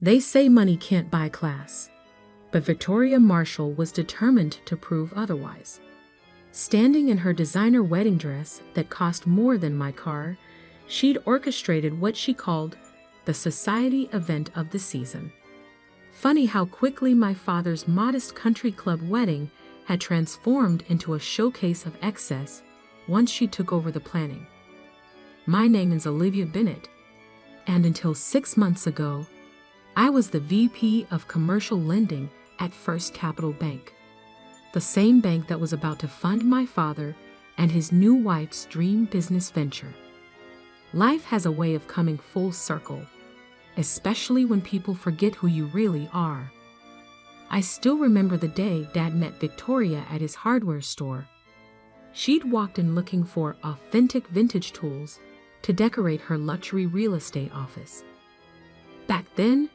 They say money can't buy class, but Victoria Marshall was determined to prove otherwise. Standing in her designer wedding dress that cost more than my car, she'd orchestrated what she called the society event of the season. Funny how quickly my father's modest country club wedding had transformed into a showcase of excess once she took over the planning. My name is Olivia Bennett, and until 6 months ago, I was the VP of Commercial Lending at First Capital Bank, the same bank that was about to fund my father and his new wife's dream business venture. Life has a way of coming full circle, especially when people forget who you really are. I still remember the day Dad met Victoria at his hardware store. She'd walked in looking for authentic vintage tools to decorate her luxury real estate office. Back then,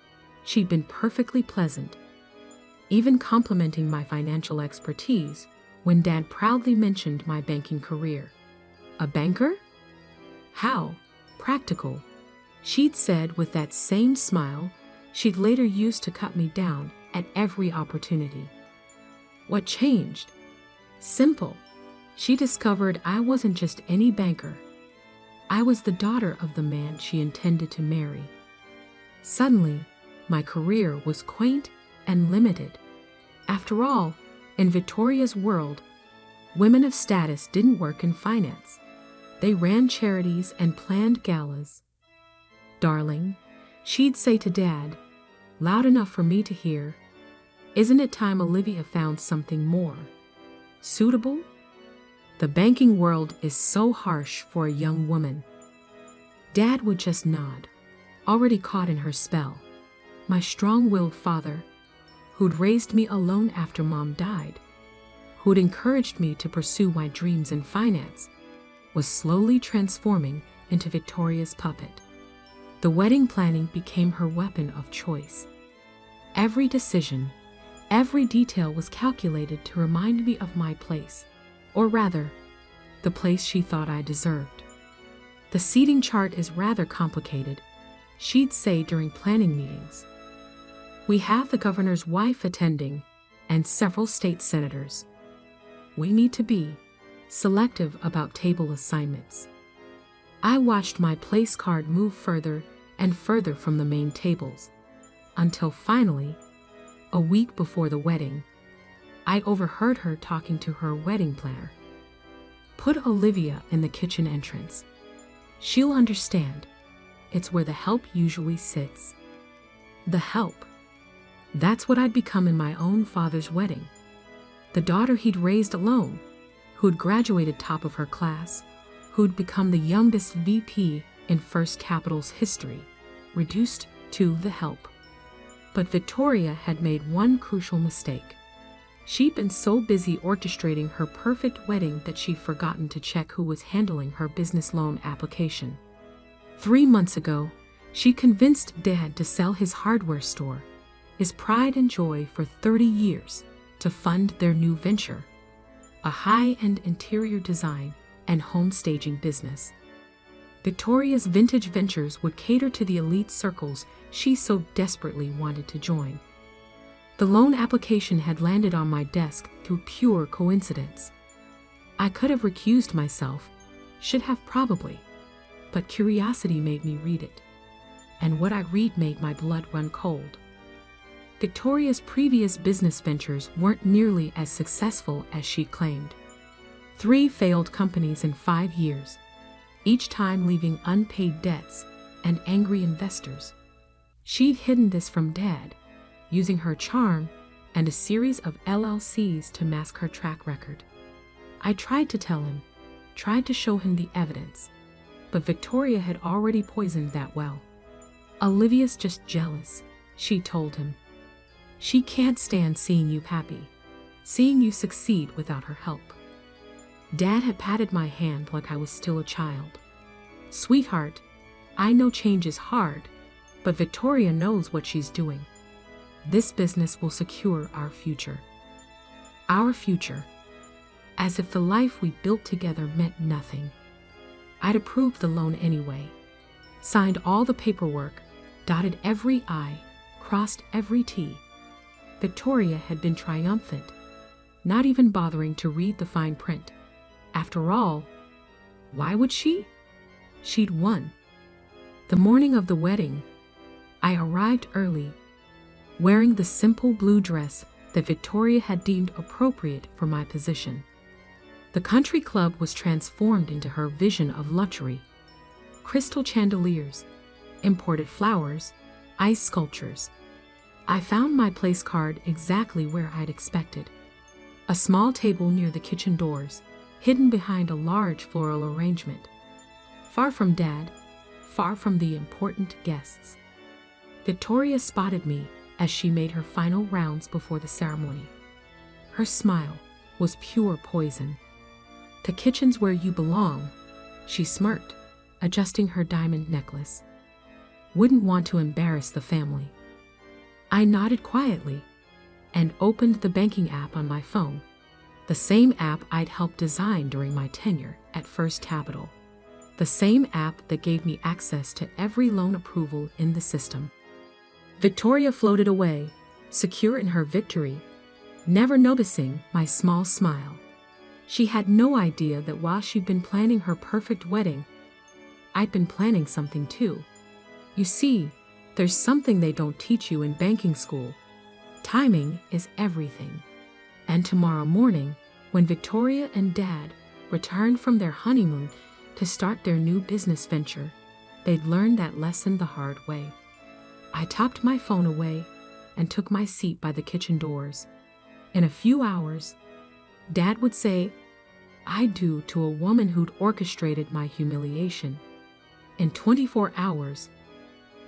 she'd been perfectly pleasant, even complimenting my financial expertise when Dad proudly mentioned my banking career. A banker? How practical, she'd said with that same smile she'd later used to cut me down at every opportunity. What changed? Simple. She discovered I wasn't just any banker. I was the daughter of the man she intended to marry. Suddenly, my career was quaint and limited. After all, in Victoria's world, women of status didn't work in finance. They ran charities and planned galas. Darling, she'd say to Dad, loud enough for me to hear, isn't it time Olivia found something more suitable? The banking world is so harsh for a young woman. Dad would just nod, already caught in her spell. My strong-willed father, who'd raised me alone after Mom died, who'd encouraged me to pursue my dreams in finance, was slowly transforming into Victoria's puppet. The wedding planning became her weapon of choice. Every decision, every detail was calculated to remind me of my place, or rather, the place she thought I deserved. The seating chart is rather complicated, she'd say during planning meetings. We have the governor's wife attending and several state senators. We need to be selective about table assignments. I watched my place card move further and further from the main tables, until finally, a week before the wedding, I overheard her talking to her wedding planner. Put Olivia in the kitchen entrance. She'll understand. It's where the help usually sits. The help. That's what I'd become in my own father's wedding. The daughter he'd raised alone, who'd graduated top of her class, who'd become the youngest VP in First Capital's history, reduced to the help. But Victoria had made one crucial mistake. She'd been so busy orchestrating her perfect wedding that she'd forgotten to check who was handling her business loan application. 3 months ago, she convinced Dad to sell his hardware store, his pride and joy for 30 years, to fund their new venture, a high-end interior design and home staging business. Victoria's vintage ventures would cater to the elite circles she so desperately wanted to join. The loan application had landed on my desk through pure coincidence. I could have recused myself, should have probably, but curiosity made me read it, and what I read made my blood run cold. Victoria's previous business ventures weren't nearly as successful as she claimed. 3 failed companies in 5 years, each time leaving unpaid debts and angry investors. She'd hidden this from Dad, using her charm and a series of LLCs to mask her track record. I tried to tell him, tried to show him the evidence, but Victoria had already poisoned that well. Olivia's just jealous, she told him. She can't stand seeing you happy, seeing you succeed without her help. Dad had patted my hand like I was still a child. Sweetheart, I know change is hard, but Victoria knows what she's doing. This business will secure our future. Our future. As if the life we built together meant nothing. I'd approved the loan anyway, signed all the paperwork, dotted every I, crossed every T. Victoria had been triumphant, not even bothering to read the fine print. After all, why would she? She'd won. The morning of the wedding, I arrived early, wearing the simple blue dress that Victoria had deemed appropriate for my position. The country club was transformed into her vision of luxury. Crystal chandeliers, imported flowers, ice sculptures. I found my place card exactly where I'd expected. A small table near the kitchen doors, hidden behind a large floral arrangement. Far from Dad, far from the important guests. Victoria spotted me as she made her final rounds before the ceremony. Her smile was pure poison. "The kitchen's where you belong," she smirked, adjusting her diamond necklace. "Wouldn't want to embarrass the family." I nodded quietly and opened the banking app on my phone, the same app I'd helped design during my tenure at First Capital, the same app that gave me access to every loan approval in the system. Victoria floated away, secure in her victory, never noticing my small smile. She had no idea that while she'd been planning her perfect wedding, I'd been planning something too. You see, there's something they don't teach you in banking school. Timing is everything. And tomorrow morning, when Victoria and Dad returned from their honeymoon to start their new business venture, they'd learn that lesson the hard way. I tucked my phone away and took my seat by the kitchen doors. In a few hours, Dad would say, "I do" to a woman who'd orchestrated my humiliation. In 24 hours,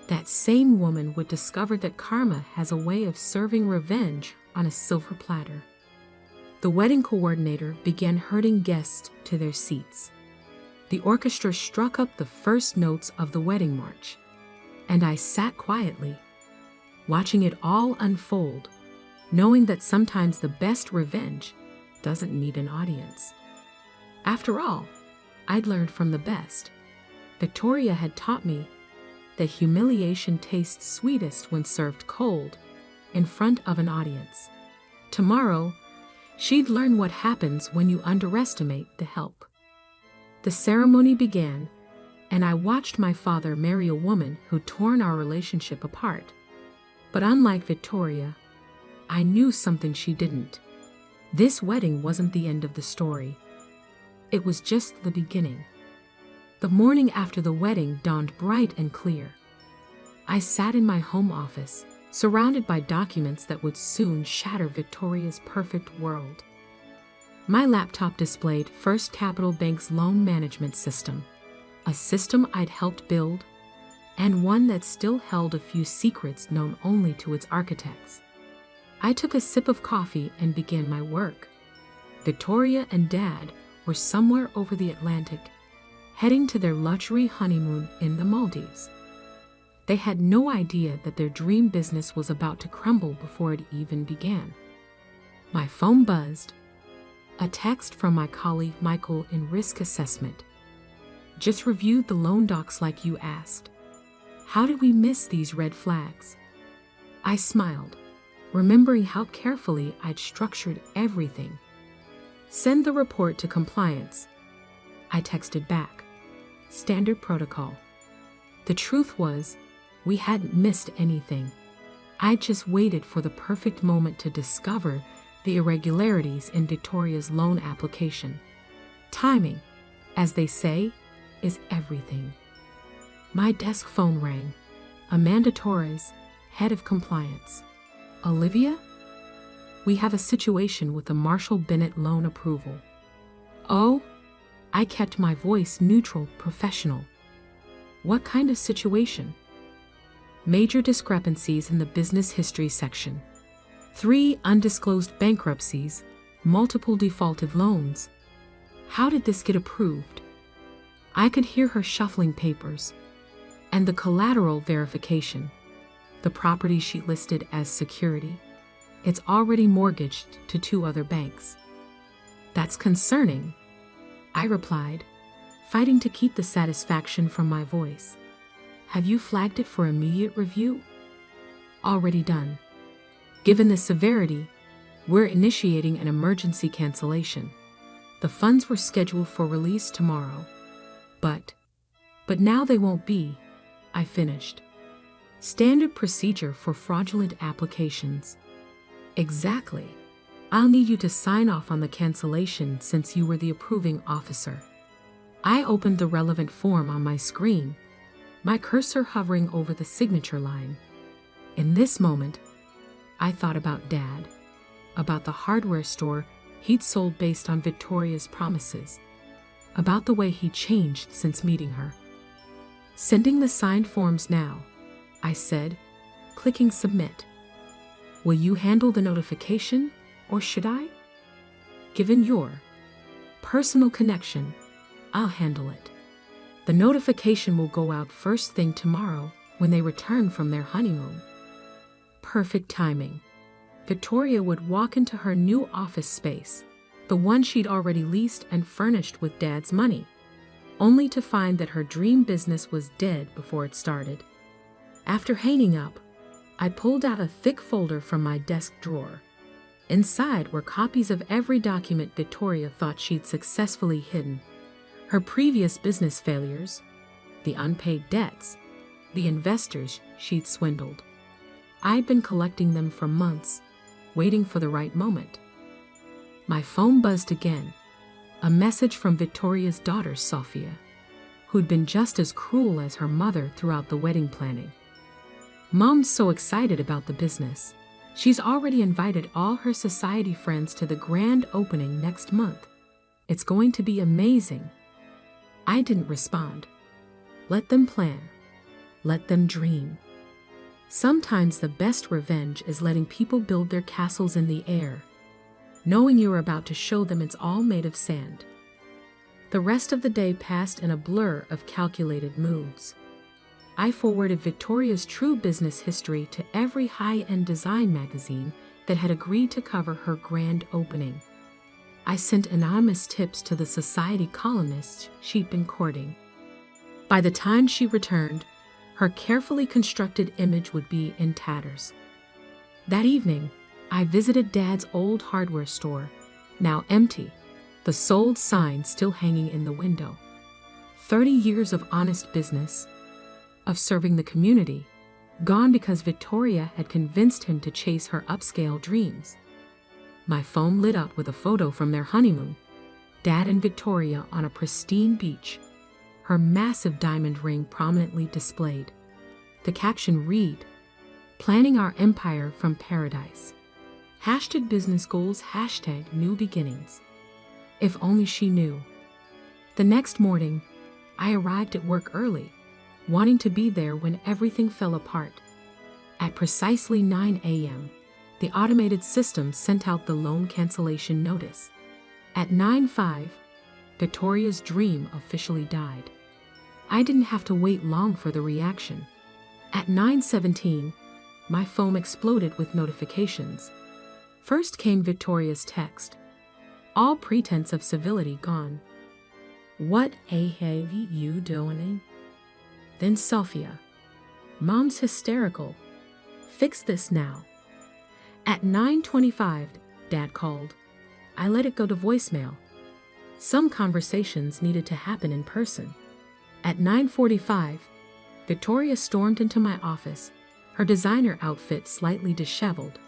that same woman would discover that karma has a way of serving revenge on a silver platter. The wedding coordinator began herding guests to their seats. The orchestra struck up the first notes of the wedding march, and I sat quietly, watching it all unfold, knowing that sometimes the best revenge doesn't need an audience. After all, I'd learned from the best. Victoria had taught me that humiliation tastes sweetest when served cold, in front of an audience. Tomorrow, she'd learn what happens when you underestimate the help. The ceremony began, and I watched my father marry a woman who'd torn our relationship apart. But unlike Victoria, I knew something she didn't. This wedding wasn't the end of the story. It was just the beginning. The morning after the wedding dawned bright and clear. I sat in my home office, surrounded by documents that would soon shatter Victoria's perfect world. My laptop displayed First Capital Bank's loan management system, a system I'd helped build, and one that still held a few secrets known only to its architects. I took a sip of coffee and began my work. Victoria and Dad were somewhere over the Atlantic, heading to their luxury honeymoon in the Maldives. They had no idea that their dream business was about to crumble before it even began. My phone buzzed. A text from my colleague Michael in risk assessment. "Just reviewed the loan docs like you asked. How did we miss these red flags?" I smiled, remembering how carefully I'd structured everything. "Send the report to compliance." I texted back. Standard protocol. The truth was, we hadn't missed anything. I just waited for the perfect moment to discover the irregularities in Victoria's loan application. Timing, as they say, is everything. My desk phone rang. Amanda Torres, head of compliance. "Olivia? We have a situation with the Marshall Bennett loan approval." "Oh?" I kept my voice neutral, professional. "What kind of situation?" "Major discrepancies in the business history section. 3 undisclosed bankruptcies, multiple defaulted loans. How did this get approved?" I could hear her shuffling papers. "And the collateral verification. The property she listed as security. It's already mortgaged to 2 other banks." "That's concerning," I replied, fighting to keep the satisfaction from my voice. "Have you flagged it for immediate review?" Already done. Given the severity, we're initiating an emergency cancellation. The funds were scheduled for release tomorrow. But now they won't be, I finished. Standard procedure for fraudulent applications. Exactly. I'll need you to sign off on the cancellation since you were the approving officer. I opened the relevant form on my screen, my cursor hovering over the signature line. In this moment, I thought about Dad, about the hardware store he'd sold based on Victoria's promises, about the way he changed since meeting her. Sending the signed forms now, I said, clicking submit. Will you handle the notification, or should I? Given your personal connection, I'll handle it. The notification will go out first thing tomorrow when they return from their honeymoon. Perfect timing. Victoria would walk into her new office space, the one she'd already leased and furnished with Dad's money, only to find that her dream business was dead before it started. After hanging up, I pulled out a thick folder from my desk drawer. Inside were copies of every document Victoria thought she'd successfully hidden. Her previous business failures, the unpaid debts, the investors she'd swindled. I'd been collecting them for months, waiting for the right moment. My phone buzzed again, a message from Victoria's daughter, Sophia, who'd been just as cruel as her mother throughout the wedding planning. Mom's so excited about the business. She's already invited all her society friends to the grand opening next month. It's going to be amazing. I didn't respond. Let them plan. Let them dream. Sometimes the best revenge is letting people build their castles in the air, knowing you're about to show them it's all made of sand. The rest of the day passed in a blur of calculated moves. I forwarded Victoria's true business history to every high-end design magazine that had agreed to cover her grand opening. I sent anonymous tips to the society columnists she'd been courting. By the time she returned, her carefully constructed image would be in tatters. That evening, I visited Dad's old hardware store, now empty, the sold sign still hanging in the window. 30 years of honest business, of serving the community, gone because Victoria had convinced him to chase her upscale dreams. My phone lit up with a photo from their honeymoon, Dad and Victoria on a pristine beach, her massive diamond ring prominently displayed. The caption read, "Planning our empire from paradise. #business goals, #new beginnings." If only she knew. The next morning, I arrived at work early, wanting to be there when everything fell apart. At precisely 9 a.m., the automated system sent out the loan cancellation notice. At 9:05, Victoria's dream officially died. I didn't have to wait long for the reaction. At 9:17, my phone exploded with notifications. First came Victoria's text. All pretense of civility gone. "What have you doing?" Then Sophia. "Mom's hysterical. Fix this now." At 9:25, Dad called. I let it go to voicemail. Some conversations needed to happen in person. At 9:45, Victoria stormed into my office, her designer outfit slightly disheveled,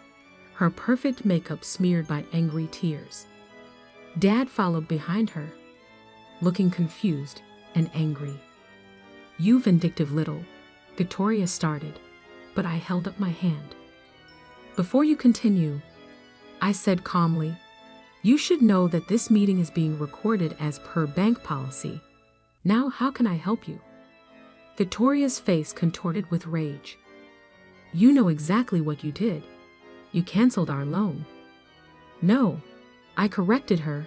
her perfect makeup smeared by angry tears. Dad followed behind her, looking confused and angry. "You vindictive little," Victoria started, but I held up my hand. "Before you continue," I said calmly, "you should know that this meeting is being recorded as per bank policy. Now how can I help you?" Victoria's face contorted with rage. "You know exactly what you did. You canceled our loan." "No," I corrected her,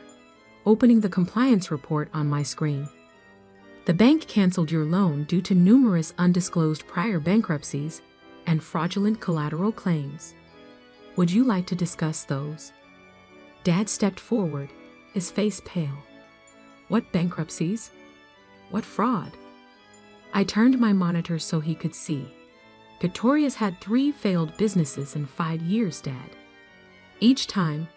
opening the compliance report on my screen. "The bank canceled your loan due to numerous undisclosed prior bankruptcies and fraudulent collateral claims. Would you like to discuss those?" Dad stepped forward, his face pale. "What bankruptcies? What fraud?" I turned my monitor so he could see. Victoria's had 3 failed businesses in 5 years, Dad. Each time,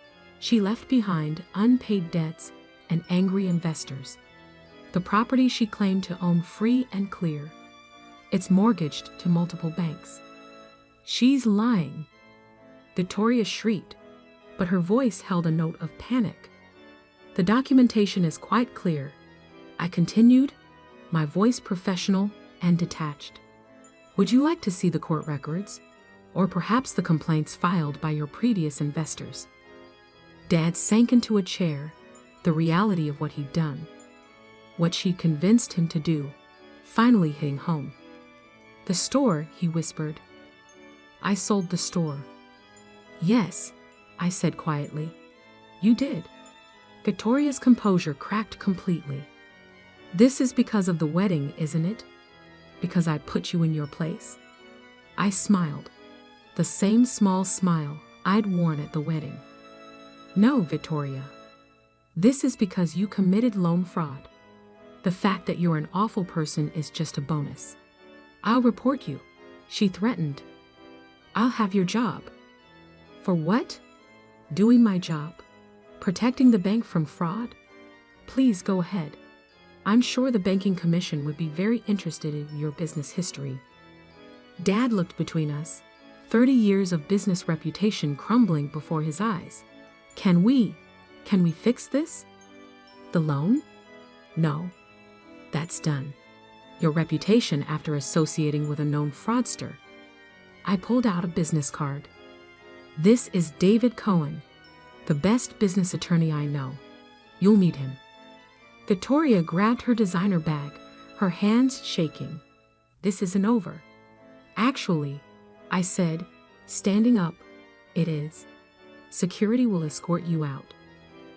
she left behind unpaid debts and angry investors. The property she claimed to own free and clear. It's mortgaged to multiple banks. She's lying. Victoria shrieked, but her voice held a note of panic. The documentation is quite clear, I continued, my voice professional and detached. Would you like to see the court records? Or perhaps the complaints filed by your previous investors? Dad sank into a chair, the reality of what he'd done. What she convinced him to do, finally hitting home. The store, he whispered. I sold the store. Yes, I said quietly. You did. Victoria's composure cracked completely. This is because of the wedding, isn't it? Because I put you in your place? I smiled. The same small smile I'd worn at the wedding. No, Victoria. This is because you committed loan fraud. The fact that you're an awful person is just a bonus. I'll report you, she threatened. I'll have your job. For what? Doing my job. Protecting the bank from fraud? Please go ahead. I'm sure the banking commission would be very interested in your business history. Dad looked between us, 30 years of business reputation crumbling before his eyes. Can we fix this? The loan? No. That's done. Your reputation after associating with a known fraudster. I pulled out a business card. This is David Cohen, the best business attorney I know. You'll meet him. Victoria grabbed her designer bag, her hands shaking. This isn't over. Actually, I said, standing up, it is. Security will escort you out.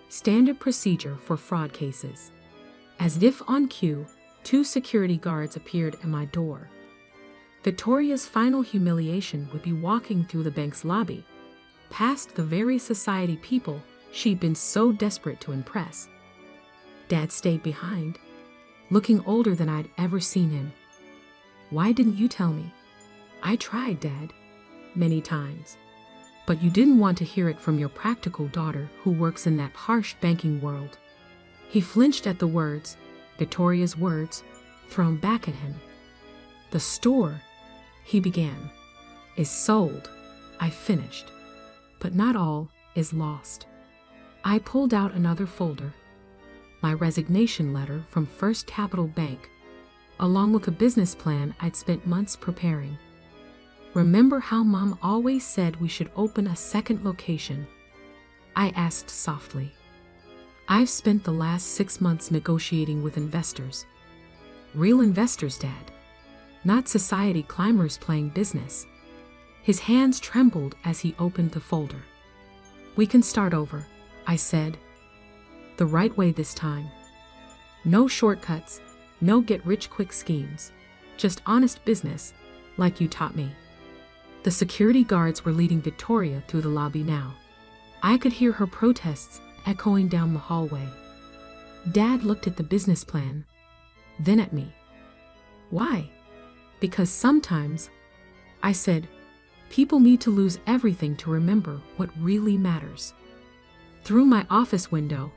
Standard procedure for fraud cases. As if on cue, 2 security guards appeared at my door. Victoria's final humiliation would be walking through the bank's lobby, past the very society people she'd been so desperate to impress. Dad stayed behind, looking older than I'd ever seen him. Why didn't you tell me? I tried, Dad, many times. But you didn't want to hear it from your practical daughter who works in that harsh banking world. He flinched at the words, Victoria's words, thrown back at him. The store, he began, is sold, I finished. But not all is lost. I pulled out another folder. My resignation letter from First Capital Bank, along with a business plan I'd spent months preparing. Remember how Mom always said we should open a second location? I asked softly. I've spent the last 6 months negotiating with investors. Real investors, Dad. Not society climbers playing business. His hands trembled as he opened the folder. We can start over, I said. The right way this time. No shortcuts, no get-rich-quick schemes. Just honest business, like you taught me. The security guards were leading Victoria through the lobby now. I could hear her protests echoing down the hallway. Dad looked at the business plan, then at me. Why? Because sometimes, I said, people need to lose everything to remember what really matters. Through my office window,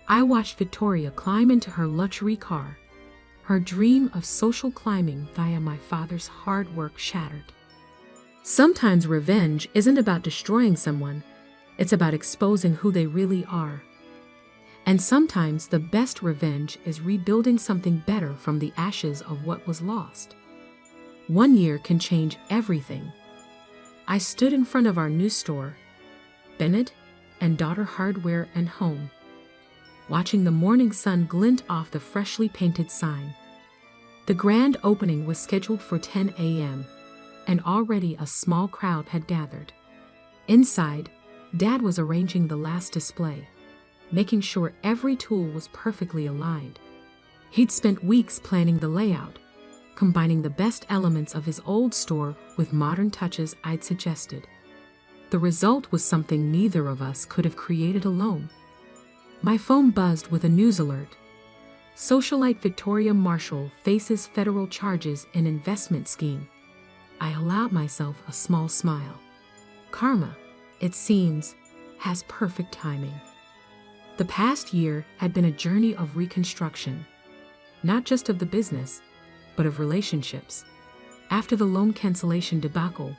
I watched Victoria climb into her luxury car, her dream of social climbing via my father's hard work shattered. Sometimes revenge isn't about destroying someone, it's about exposing who they really are. And sometimes the best revenge is rebuilding something better from the ashes of what was lost. 1 year can change everything. I stood in front of our new store, Bennett and Daughter Hardware and Home, watching the morning sun glint off the freshly painted sign. The grand opening was scheduled for 10 a.m., and already a small crowd had gathered. Inside, Dad was arranging the last display, making sure every tool was perfectly aligned. He'd spent weeks planning the layout, combining the best elements of his old store with modern touches I'd suggested. The result was something neither of us could have created alone. My phone buzzed with a news alert. Socialite Victoria Marshall faces federal charges in investment scheme. I allowed myself a small smile. Karma, it seems, has perfect timing. The past year had been a journey of reconstruction, not just of the business, but of relationships. After the loan cancellation debacle,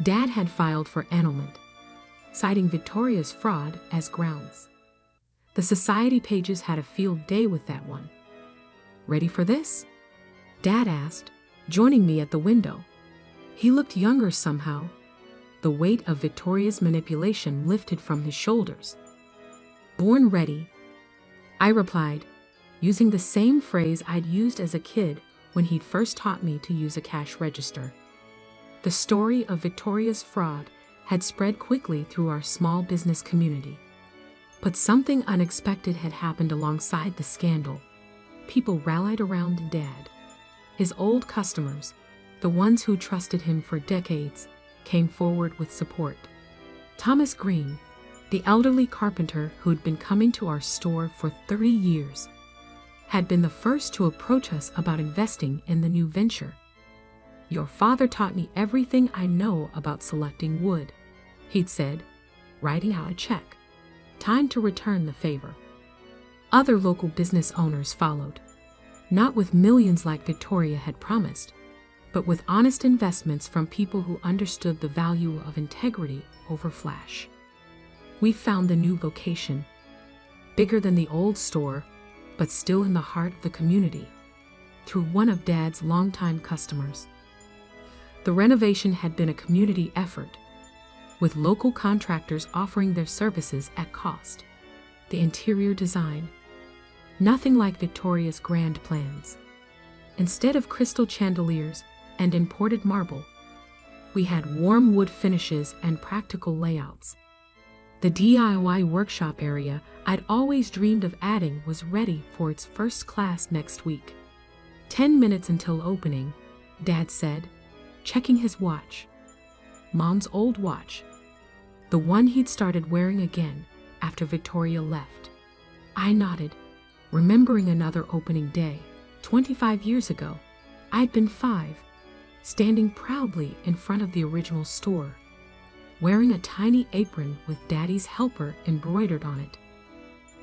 Dad had filed for annulment, citing Victoria's fraud as grounds. The society pages had a field day with that one. "Ready for this?" Dad asked, joining me at the window. He looked younger somehow. The weight of Victoria's manipulation lifted from his shoulders. "Born ready," I replied, using the same phrase I'd used as a kid when he'd first taught me to use a cash register. The story of Victoria's fraud had spread quickly through our small business community. But something unexpected had happened alongside the scandal. People rallied around Dad. His old customers, the ones who trusted him for decades, came forward with support. Thomas Green, the elderly carpenter who'd been coming to our store for 30 years, had been the first to approach us about investing in the new venture. "Your father taught me everything I know about selecting wood," he'd said, writing out a check. Time to return the favor. Other local business owners followed, not with millions like Victoria had promised, but with honest investments from people who understood the value of integrity over flash. We found the new location, bigger than the old store, but still in the heart of the community, through one of Dad's longtime customers. The renovation had been a community effort, with local contractors offering their services at cost. The interior design, nothing like Victoria's grand plans. Instead of crystal chandeliers and imported marble, we had warm wood finishes and practical layouts. The DIY workshop area I'd always dreamed of adding was ready for its first class next week. 10 minutes until opening, Dad said, checking his watch. Mom's old watch, the one he'd started wearing again after Victoria left. I nodded, remembering another opening day, 25 years ago. I'd been 5, standing proudly in front of the original store, wearing a tiny apron with Daddy's helper embroidered on it.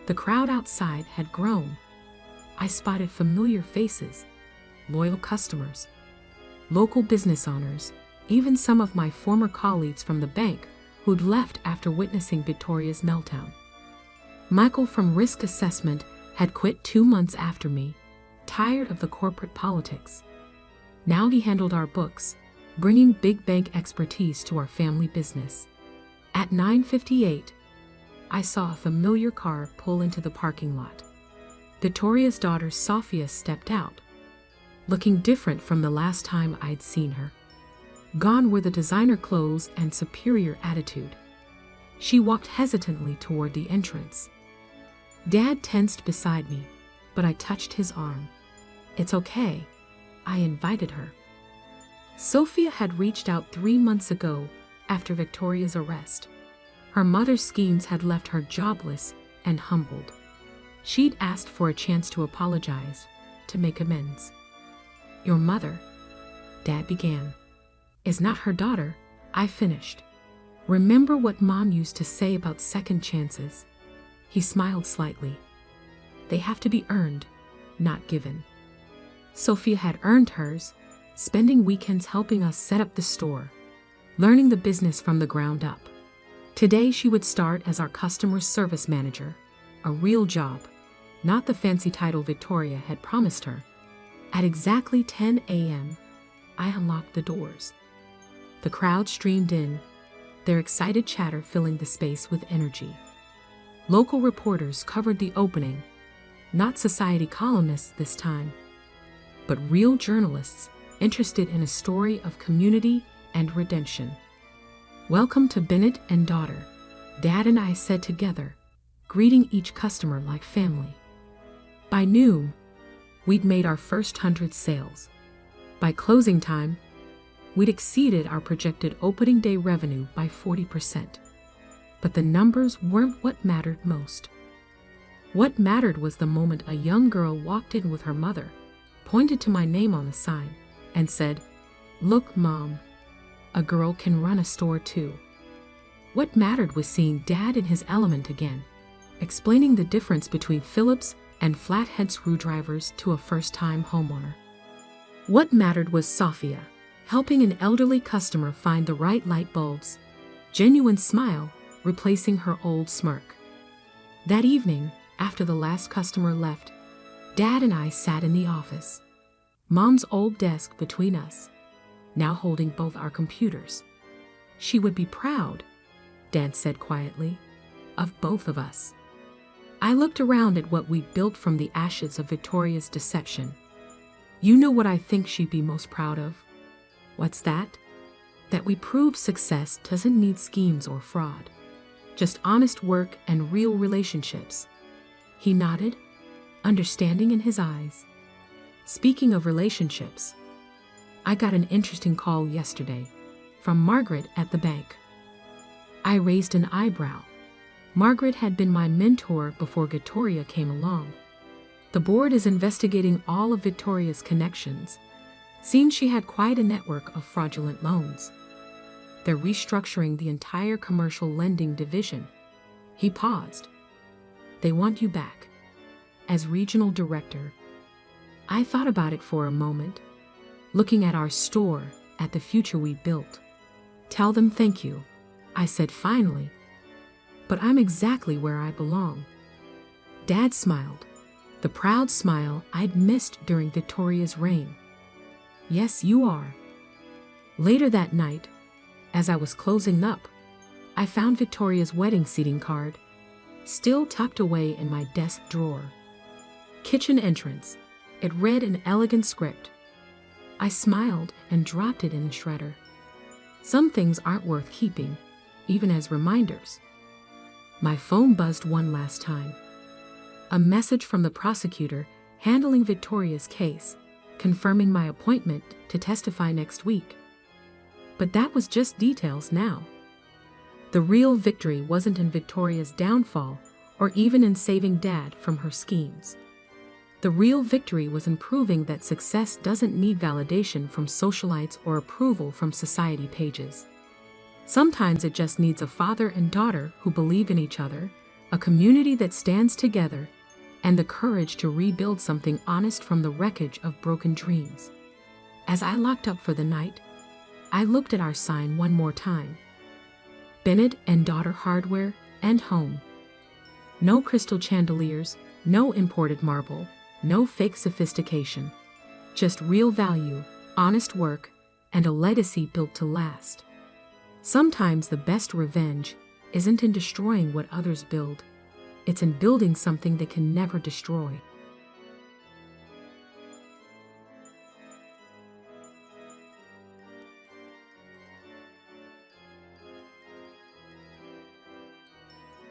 The crowd outside had grown. I spotted familiar faces, loyal customers, local business owners, even some of my former colleagues from the bank who'd left after witnessing Victoria's meltdown. Michael from Risk Assessment had quit 2 months after me, tired of the corporate politics. Now he handled our books, bringing big bank expertise to our family business. At 9:58, I saw a familiar car pull into the parking lot. Victoria's daughter Sophia stepped out, looking different from the last time I'd seen her. Gone were the designer clothes and superior attitude. She walked hesitantly toward the entrance. Dad tensed beside me, but I touched his arm. "It's okay," I invited her. Sophia had reached out 3 months ago after Victoria's arrest. Her mother's schemes had left her jobless and humbled. She'd asked for a chance to apologize, to make amends. "Your mother," Dad began, "is not her daughter," I finished. "Remember what Mom used to say about second chances?" He smiled slightly. "They have to be earned, not given." Sophia had earned hers, spending weekends helping us set up the store, learning the business from the ground up. Today she would start as our customer service manager, a real job, not the fancy title Victoria had promised her. At exactly 10 a.m., I unlocked the doors. The crowd streamed in, their excited chatter filling the space with energy. Local reporters covered the opening, not society columnists this time, but real journalists interested in a story of community and redemption. "Welcome to Bennett and Daughter," Dad and I said together, greeting each customer like family. By noon, we'd made our first 100 sales. By closing time, we'd exceeded our projected opening day revenue by 40%. But the numbers weren't what mattered most. What mattered was the moment a young girl walked in with her mother, pointed to my name on the sign, and said, "Look, Mom, a girl can run a store too. What mattered was seeing Dad in his element again, explaining the difference between Phillips and flathead screwdrivers to a first-time homeowner. What mattered was Sophia, helping an elderly customer find the right light bulbs, genuine smile replacing her old smirk. That evening, after the last customer left, Dad and I sat in the office, Mom's old desk between us, now holding both our computers. She would be proud, Dad said quietly, of both of us. I looked around at what we'd built from the ashes of Victoria's deception. You know what I think she'd be most proud of? What's that? That we proved success doesn't need schemes or fraud. Just honest work and real relationships. He nodded, understanding in his eyes. Speaking of relationships, I got an interesting call yesterday from Margaret at the bank. I raised an eyebrow. Margaret had been my mentor before Victoria came along. The board is investigating all of Victoria's connections. Seems she had quite a network of fraudulent loans. They're restructuring the entire commercial lending division. He paused. They want you back as regional director. I thought about it for a moment, looking at our store, at the future we built. Tell them thank you, I said finally. But I'm exactly where I belong. Dad smiled, the proud smile I'd missed during Victoria's reign. Yes, you are. Later that night, as I was closing up, I found Victoria's wedding seating card, still tucked away in my desk drawer. Kitchen entrance. It read an elegant script. I smiled and dropped it in the shredder. Some things aren't worth keeping, even as reminders. My phone buzzed one last time. A message from the prosecutor handling Victoria's case, confirming my appointment to testify next week. But that was just details now. The real victory wasn't in Victoria's downfall or even in saving Dad from her schemes. The real victory was in proving that success doesn't need validation from socialites or approval from society pages. Sometimes it just needs a father and daughter who believe in each other, a community that stands together, and the courage to rebuild something honest from the wreckage of broken dreams. As I locked up for the night, I looked at our sign one more time. Bennett and Daughter Hardware and Home. No crystal chandeliers, no imported marble, no fake sophistication. Just real value, honest work, and a legacy built to last. Sometimes the best revenge isn't in destroying what others build. It's in building something they can never destroy.